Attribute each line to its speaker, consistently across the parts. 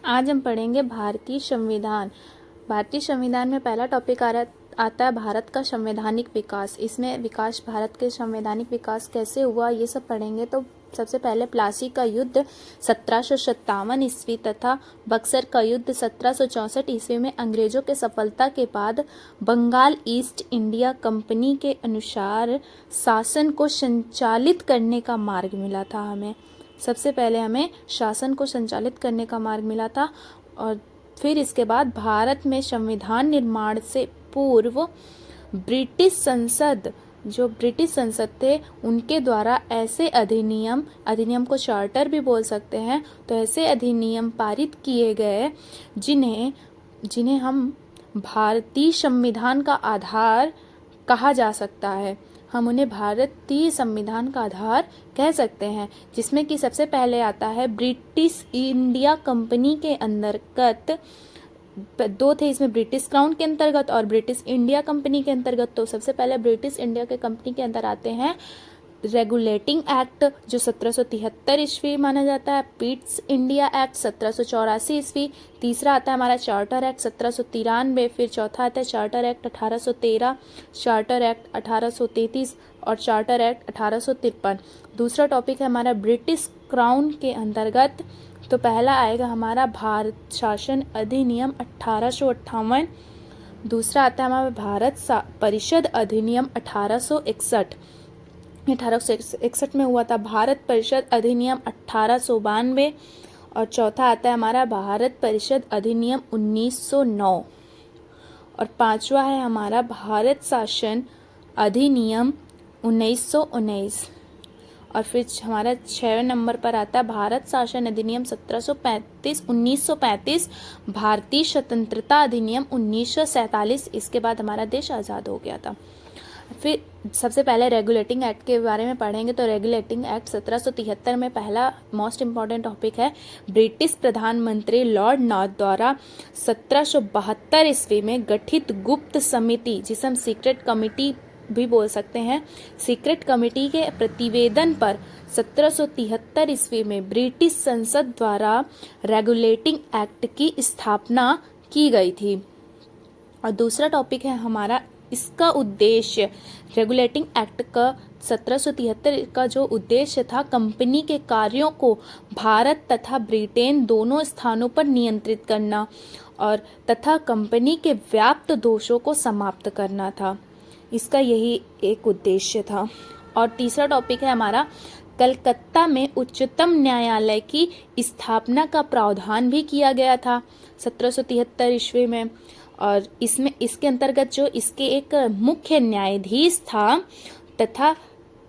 Speaker 1: आज हम पढ़ेंगे भारतीय संविधान। भारतीय संविधान में पहला टॉपिक आता है भारत का संवैधानिक विकास। इसमें भारत के संवैधानिक विकास कैसे हुआ ये सब पढ़ेंगे। तो सबसे पहले प्लासी का युद्ध 1757 ईस्वी तथा बक्सर का युद्ध 1764 ईस्वी में अंग्रेजों के सफलता के बाद बंगाल ईस्ट इंडिया कंपनी के अनुसार शासन को संचालित करने का मार्ग मिला था। सबसे पहले हमें शासन को संचालित करने का मार्ग मिला था। और फिर इसके बाद भारत में संविधान निर्माण से पूर्व ब्रिटिश संसद थे उनके द्वारा ऐसे अधिनियम को चार्टर भी बोल सकते हैं, तो ऐसे अधिनियम पारित किए गए जिन्हें हम भारतीय संविधान का आधार कहा जा सकता है। हम उन्हें भारतीय संविधान का आधार कह सकते हैं, जिसमें कि सबसे पहले आता है ब्रिटिश इंडिया कंपनी के अंतर्गत। दो थे इसमें, ब्रिटिश क्राउन के अंतर्गत और ब्रिटिश इंडिया कंपनी के अंतर्गत। तो सबसे पहले ब्रिटिश इंडिया के कंपनी के अंदर आते हैं रेगुलेटिंग एक्ट जो 1773 ईस्वी माना जाता है, पीट्स इंडिया एक्ट 1784 ईस्वी। तीसरा आता है हमारा चार्टर एक्ट 1793। फिर चौथा आता है चार्टर एक्ट 1813, चार्टर एक्ट 1833 और चार्टर एक्ट 1853। दूसरा टॉपिक है हमारा ब्रिटिश क्राउन के अंतर्गत। तो पहला आएगा हमारा भारत शासन अधिनियम 1858। दूसरा आता है हमारा भारत परिषद अधिनियम 1861 में हुआ था। भारत परिषद अधिनियम 1892 और चौथा आता है हमारा भारत परिषद अधिनियम 1909 और पांचवा है हमारा भारत शासन अधिनियम 1919। और फिर हमारा 6 नंबर पर आता है भारत शासन अधिनियम 1935, भारतीय स्वतंत्रता अधिनियम 1947। इसके बाद हमारा देश आज़ाद हो गया था। फिर सबसे पहले रेगुलेटिंग एक्ट के बारे में पढ़ेंगे। तो रेगुलेटिंग एक्ट 1773 में पहला मोस्ट इम्पॉर्टेंट टॉपिक है ब्रिटिश प्रधानमंत्री लॉर्ड नॉर्थ द्वारा 1772 ईस्वी में गठित गुप्त समिति, जिसे हम सीक्रेट कमिटी भी बोल सकते हैं, सीक्रेट कमेटी के प्रतिवेदन पर 1773 ईस्वी में ब्रिटिश संसद द्वारा रेगुलेटिंग एक्ट की स्थापना की गई थी। और दूसरा टॉपिक है हमारा इसका उद्देश्य। रेगुलेटिंग एक्ट का 1773 का जो उद्देश्य था, कंपनी के कार्यों को भारत तथा ब्रिटेन दोनों स्थानों पर नियंत्रित करना और तथा कंपनी के व्याप्त दोषों को समाप्त करना था। इसका यही एक उद्देश्य था। और तीसरा टॉपिक है हमारा कलकत्ता में उच्चतम न्यायालय की स्थापना का प्रावधान भी किया गया था 1773 ईस्वी में। और इसके अंतर्गत जो इसके एक मुख्य न्यायाधीश था तथा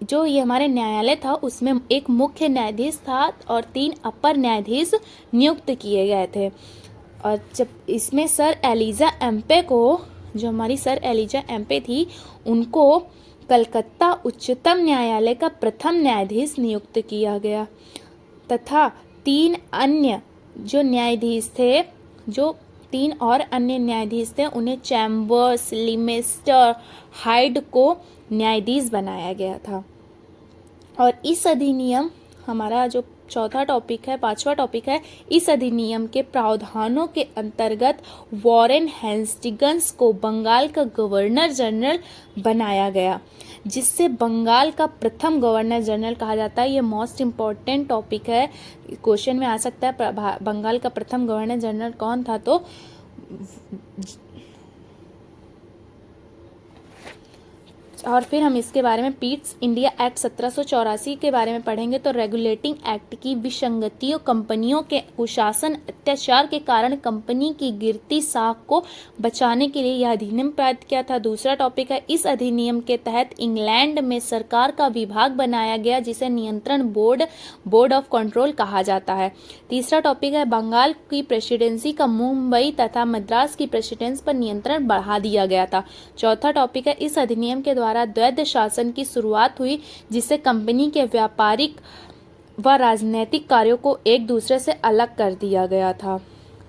Speaker 1: जो ये हमारे न्यायालय था उसमें एक मुख्य न्यायाधीश था और 3 अपर न्यायाधीश नियुक्त किए गए थे। और जब इसमें सर एलिजा एम्पे को, जो हमारी सर एलिजा एम्पे थी, उनको कलकत्ता उच्चतम न्यायालय का प्रथम न्यायाधीश नियुक्त किया गया तथा 3 अन्य जो न्यायाधीश थे, जो 3 और अन्य न्यायाधीश थे, उन्हें चैम्बर्स, लिमेस्टर, हाइड को न्यायाधीश बनाया गया था। और इस अधिनियम, हमारा जो चौथा टॉपिक है, 5वां टॉपिक है, इस अधिनियम के प्रावधानों के अंतर्गत वॉरेन हेस्टिंग्स को बंगाल का गवर्नर जनरल बनाया गया, जिससे बंगाल का प्रथम गवर्नर जनरल कहा जाता है। ये मोस्ट इम्पॉर्टेंट टॉपिक है, क्वेश्चन में आ सकता है बंगाल का प्रथम गवर्नर जनरल कौन था। तो और फिर हम इसके बारे में पीट्स इंडिया एक्ट 1784 के बारे में पढ़ेंगे। तो रेगुलेटिंग एक्ट की विसंगतियों, कंपनियों के कुशासन अत्याचार के कारण कंपनी की गिरती साख को बचाने के लिए यह अधिनियम पारित किया था। दूसरा टॉपिक है इस अधिनियम के तहत इंग्लैंड में सरकार का विभाग बनाया गया, जिसे नियंत्रण बोर्ड ऑफ कंट्रोल कहा जाता है। तीसरा टॉपिक है बंगाल की प्रेसिडेंसी का मुंबई तथा मद्रास की प्रेसिडेंसी पर नियंत्रण बढ़ा दिया गया था। चौथा टॉपिक है इस अधिनियम के द्वारा द्वैध शासन की शुरुआत हुई, जिससे कंपनी के व्यापारिक व राजनीतिक कार्यों को एक दूसरे से अलग कर दिया गया था।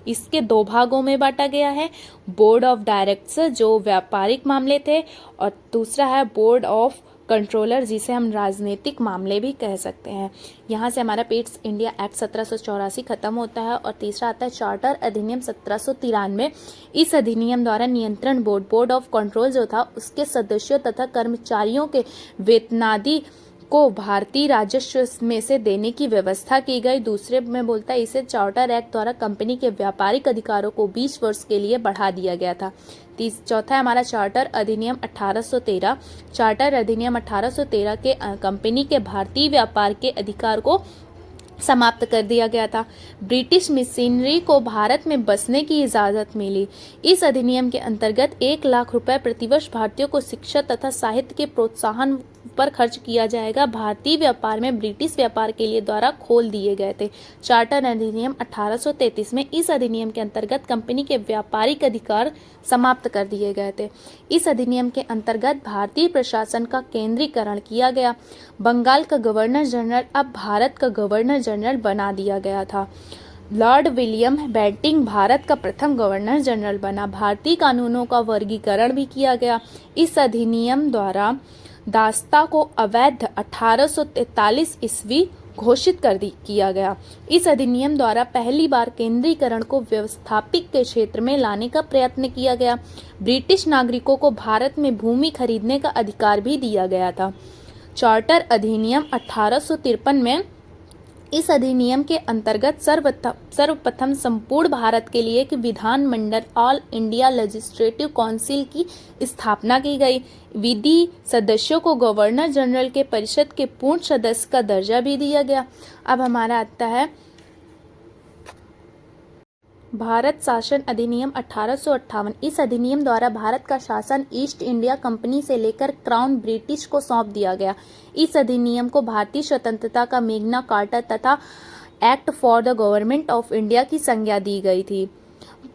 Speaker 1: इसके 2 भागों में बांटा गया है, बोर्ड ऑफ डायरेक्टर्स जो व्यापारिक मामले थे और दूसरा है बोर्ड ऑफ कंट्रोलर, जिसे हम राजनीतिक मामले भी कह सकते हैं। यहाँ से हमारा पेट्स इंडिया एक्ट 1784 खत्म होता है और तीसरा आता है चार्टर अधिनियम 1793। इस अधिनियम द्वारा नियंत्रण बोर्ड ऑफ कंट्रोल जो था, उसके सदस्यों तथा कर्मचारियों के वेतनादि को भारतीय राजस्व में से देने की व्यवस्था की गई। दूसरे में बोलता है इसे चार्टर एक्ट द्वारा कंपनी के व्यापारिक अधिकारों को 20 वर्ष के लिए बढ़ा दिया गया था। चौथा है हमारा चार्टर अधिनियम 1813। चार्टर अधिनियम 1813 के कंपनी के भारतीय व्यापार के अधिकार को समाप्त कर दिया गया था। ब्रिटिश मिशनरी को भारत में बसने की इजाज़त मिली। इस अधिनियम के अंतर्गत 1 लाख रुपए प्रतिवर्ष भारतीयों को शिक्षा तथा साहित्य के प्रोत्साहन पर खर्च किया जाएगा। भारतीय व्यापार में ब्रिटिश व्यापार के लिए द्वारा खोल दिए गए थे। चार्टर अधिनियम 1833 में इस अधिनियम के अंतर्गत कंपनी के व्यापारिक अधिकार समाप्त कर दिए गए थे। इस अधिनियम के अंतर्गत भारतीय प्रशासन का केंद्रीकरण किया गया। बंगाल का गवर्नर जनरल अब भारत का गवर्नर जनरल बना दिया गया था। लॉर्ड विलियम बेंटिंक भारत का प्रथम गवर्नर जनरल बना। भारतीय कानूनों का वर्गीकरण भी किया गया। इस अधिनियम द्वारा दास्ता को अवैध 1843 ईस्वी घोषित किया गया। इस अधिनियम द्वारा पहली बार केंद्रीकरण को व्यवस्थापिक के क्षेत्र में लाने का प्रयत्न किया गया। ब्रिटिश नागरिकों को भारत में भूमि खरीदने का अधिकार भी दिया गया था। चार्टर अधिनियम 1853 में इस अधिनियम के अंतर्गत सर्वप्रथम संपूर्ण भारत के लिए एक विधानमंडल ऑल इंडिया लेजिस्लेटिव काउंसिल की स्थापना की गई। विधि सदस्यों को गवर्नर जनरल के परिषद के पूर्ण सदस्य का दर्जा भी दिया गया। अब हमारा आता है भारत शासन अधिनियम 1858। इस अधिनियम द्वारा भारत का शासन ईस्ट इंडिया कंपनी से लेकर क्राउन ब्रिटिश को सौंप दिया गया। इस अधिनियम को भारतीय स्वतंत्रता का मैग्ना कार्टा तथा act for the government of India की संज्ञा दी गई थी।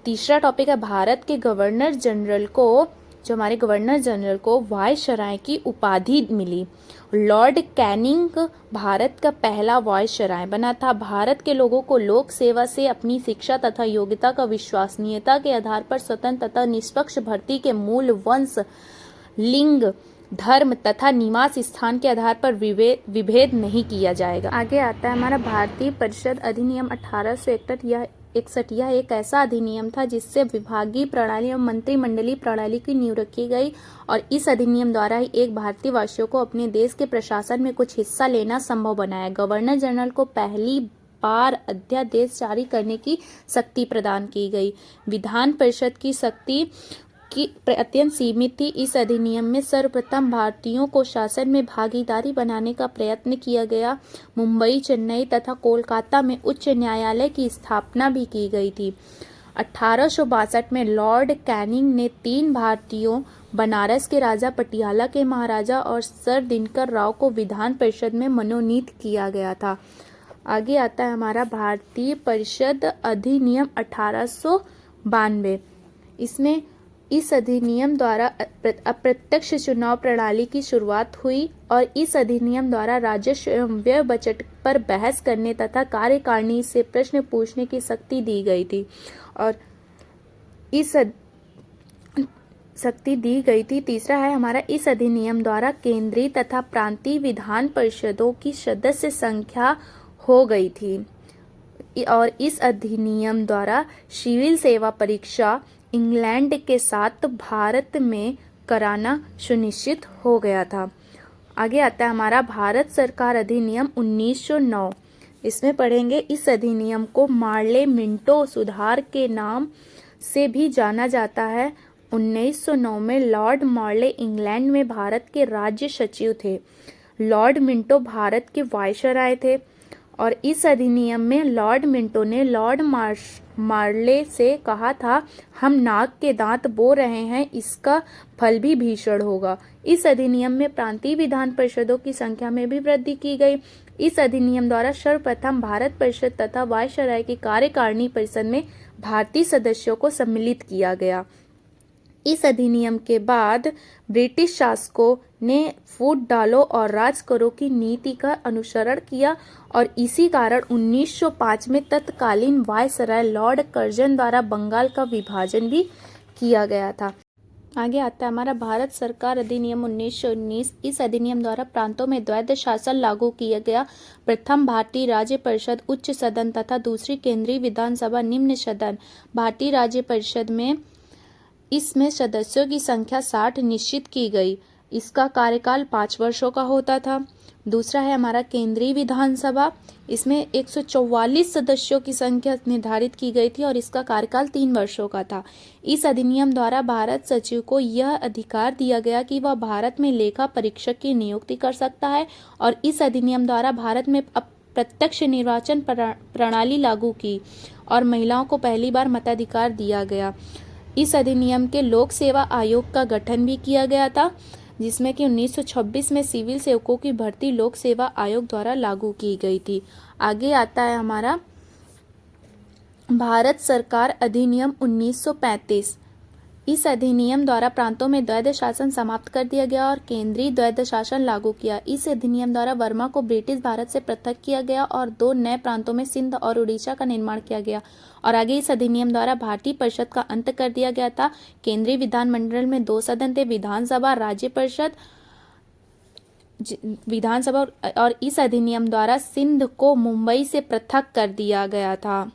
Speaker 1: तीसरा टॉपिक है भारत के गवर्नर जनरल को, जो हमारे गवर्नर जनरल को वायसराय की उपाधि मिली। लॉर्ड कैनिंग भारत का पहला वायसराय बना था। भारत के लोगों को लोक सेवा से अपनी शिक्षा तथा योग्यता का विश्वसनीयता के आधार पर स्वतंत्र तथा निष्पक्ष भर्ती के मूल वंश, लिंग, धर्म तथा निवास स्थान के आधार पर विभेद नहीं किया जाएगा। आगे आता है हमारा भारतीय परिषद अधिनियम 1861। यह एक ऐसा अधिनियम था जिससे विभागीय प्रणाली और मंत्रिमंडलीय प्रणाली की नींव रखी गई और इस अधिनियम द्वारा ही एक भारतीय वासियों को अपने देश के प्रशासन में कुछ हिस्सा लेना संभव बनाया। गवर्नर जनरल को पहली बार अध्यादेश जारी करने की शक्ति प्रदान की गई। विधान परिषद की शक्ति की अत्यंत सीमित थी। इस अधिनियम में सर्वप्रथम भारतीयों को शासन में भागीदारी बनाने का प्रयत्न किया गया। मुंबई, चेन्नई तथा कोलकाता में उच्च न्यायालय की स्थापना भी की गई थी। 1862 में लॉर्ड कैनिंग ने 3 भारतीयों, बनारस के राजा, पटियाला के महाराजा और सर दिनकर राव को विधान परिषद में मनोनीत किया गया था। आगे आता है हमारा भारतीय परिषद अधिनियम 1892। इसमें इस अधिनियम द्वारा अप्रत्यक्ष चुनाव प्रणाली की शुरुआत हुई और इस अधिनियम द्वारा राजस्व एवं व्यय बजट पर बहस करने तथा कार्यकारिणी से प्रश्न पूछने की शक्ति दी गई थी और तीसरा है हमारा इस अधिनियम द्वारा केंद्रीय तथा प्रांतीय विधान परिषदों की सदस्य संख्या हो गई थी और इस अधिनियम द्वारा सिविल सेवा परीक्षा इंग्लैंड के साथ भारत में कराना सुनिश्चित हो गया था। आगे आता है हमारा भारत सरकार अधिनियम 1909। इसमें पढ़ेंगे इस अधिनियम को मार्ले मिंटो सुधार के नाम से भी जाना जाता है। 1909 में लॉर्ड मार्ले इंग्लैंड में भारत के राज्य सचिव थे। लॉर्ड मिंटो भारत के वायसराय थे और इस अधिनियम में लॉर्ड मिंटो ने लॉर्ड मार्ले से कहा था, हम नाक के दांत बो रहे हैं, इसका फल भी भीषण होगा। इस अधिनियम में प्रांतीय विधान परिषदों की संख्या में भी वृद्धि की गई। इस अधिनियम द्वारा सर्वप्रथम भारत परिषद तथा वायसराय की कार्यकारिणी परिषद में भारतीय सदस्यों को सम्मिलित किया गया। इस अधिनियम के बाद ब्रिटिश शासकों ने फूट डालो और राज करो की नीति का अनुसरण किया और इसी कारण 1905 में तत्कालीन वायसराय लॉर्ड कर्जन द्वारा बंगाल का विभाजन भी किया गया था। आगे आता है हमारा भारत सरकार अधिनियम 1919। इस अधिनियम द्वारा प्रांतों में द्वैध शासन लागू किया गया। प्रथम भारतीय राज्य परिषद उच्च सदन तथा दूसरी केंद्रीय विधानसभा निम्न सदन। भारतीय राज्य परिषद में इसमें सदस्यों की संख्या 60 निश्चित की गई। इसका कार्यकाल 5 वर्षों का होता था। दूसरा है हमारा केंद्रीय विधानसभा। इसमें 144 सदस्यों की संख्या निर्धारित की गई थी और इसका कार्यकाल 3 वर्षों का था। इस अधिनियम द्वारा भारत सचिव को यह अधिकार दिया गया कि वह भारत में लेखा परीक्षक की नियुक्ति कर सकता है और इस अधिनियम द्वारा भारत में अब प्रत्यक्ष निर्वाचन प्रणाली लागू की और महिलाओं को पहली बार मताधिकार दिया गया। इस अधिनियम के लोक सेवा आयोग का गठन भी किया गया था, जिसमें कि 1926 में सिविल सेवकों की भर्ती लोक सेवा आयोग द्वारा लागू की गई थी। आगे आता है हमारा भारत सरकार अधिनियम 1935। इस अधिनियम द्वारा प्रांतों में द्वैध शासन समाप्त कर दिया गया और केंद्रीय द्वैध शासन लागू किया। इस अधिनियम द्वारा बर्मा को ब्रिटिश भारत से पृथक किया गया और 2 नए प्रांतों में सिंध और उड़ीसा का निर्माण किया गया। और आगे इस अधिनियम द्वारा भारतीय परिषद का अंत कर दिया गया था। केंद्रीय विधानमंडल में 2 सदन थे, विधानसभा, राज्य परिषद, विधानसभा। और इस अधिनियम द्वारा सिंध को मुंबई से पृथक कर दिया गया था।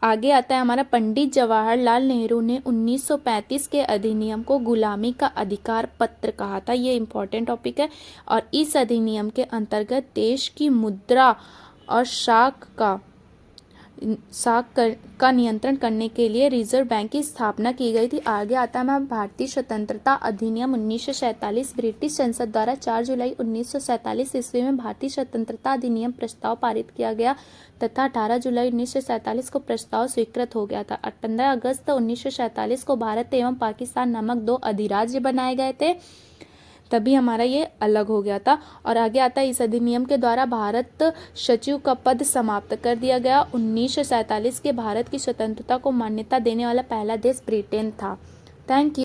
Speaker 1: आगे आता है हमारा पंडित जवाहरलाल नेहरू ने 1935 के अधिनियम को गुलामी का अधिकार पत्र कहा था। ये इम्पोर्टेंट टॉपिक है। और इस अधिनियम के अंतर्गत देश की मुद्रा और शाख का नियंत्रण करने के लिए रिजर्व बैंक की स्थापना की गई थी। आगे आता है भारतीय स्वतंत्रता अधिनियम 1947। ब्रिटिश संसद द्वारा 4 जुलाई 1947 ईस्वी में भारतीय स्वतंत्रता अधिनियम प्रस्ताव पारित किया गया तथा 18 जुलाई 1947 को प्रस्ताव स्वीकृत हो गया था। 15 अगस्त 1947 को भारत एवं पाकिस्तान नामक 2 अधिराज्य बनाए गए थे, तभी हमारा ये अलग हो गया था। और आगे आता है इस अधिनियम के द्वारा भारत सचिव का पद समाप्त कर दिया गया। 1947 के भारत की स्वतंत्रता को मान्यता देने वाला पहला देश ब्रिटेन था। Thank you.